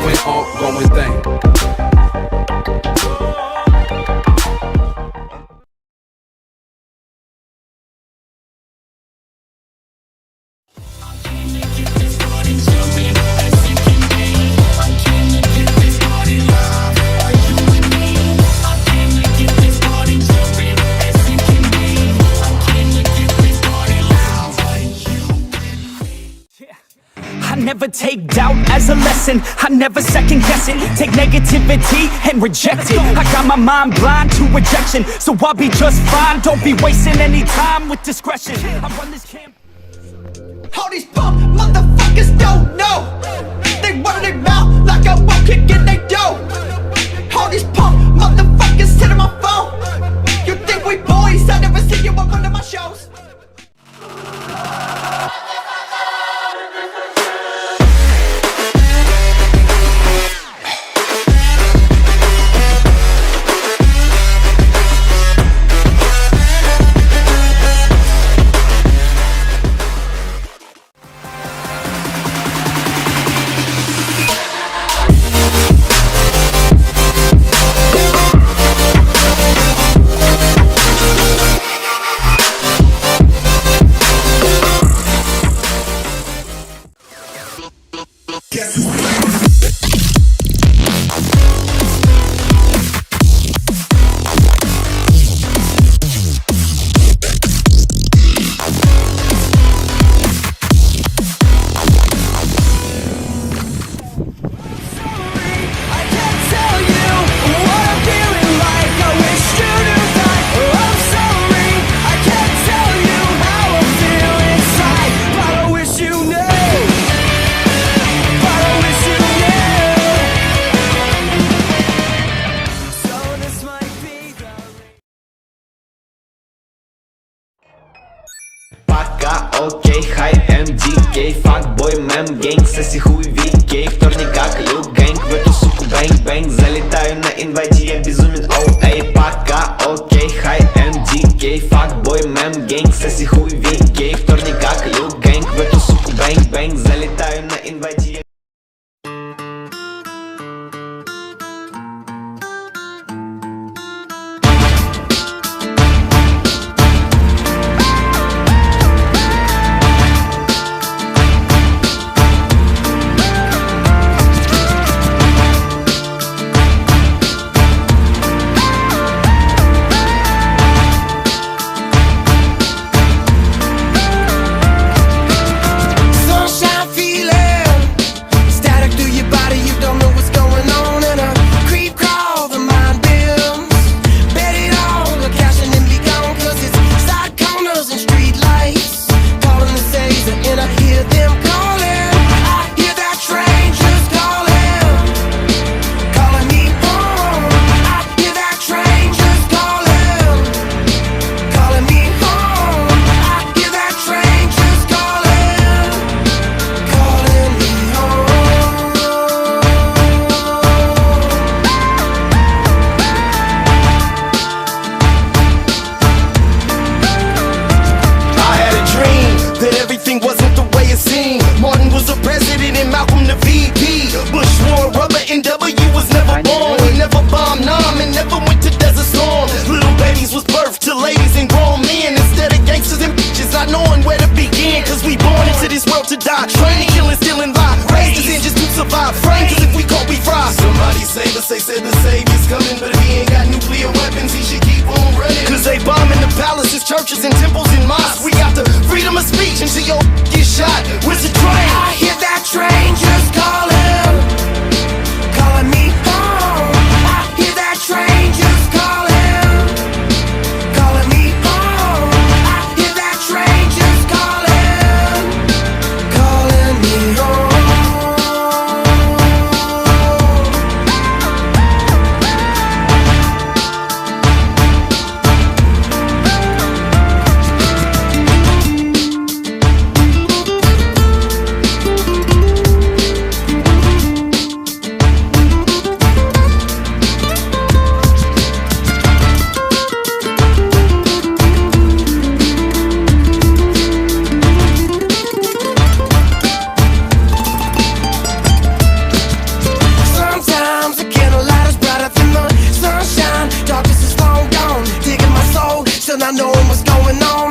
going, ongoing thing. I never take doubt as a lesson, I never second guess it. Take negativity and reject it. I got my mind blind to rejection, so I'll be just fine. Don't be wasting any time with discretion. I run this camp. All these punk motherfuckers don't know. They run their mouth like I won't kick in they dough. All these punk motherfuckers hitting my phone. You think we boys? I never see you walk onto my shows. Окей, хай MDK, факбой, мем, гейнг, соси хуй, викей. Вторник как Люк Гэнг, в эту суку бэнг-бэнг. Залетаю на инвайте, я безумен, оу, эй. Пока, окей, хай MDK, факбой, мем, гейнг, соси хуй, викей. Вторник как Люк Гэнг, в эту суку бэнг-бэнг. Залетаю на инвайте, я... They said the savior's coming, but if he ain't got nuclear weapons, he should keep on running. Cause they bombing the palaces, churches, and temples and mosques. We got the freedom of speech until your get shot. Where's the train? I hear that train just calling, calling me home. I hear that train just calling, calling me home. I hear that train just calling, calling me home. not knowing what's going on.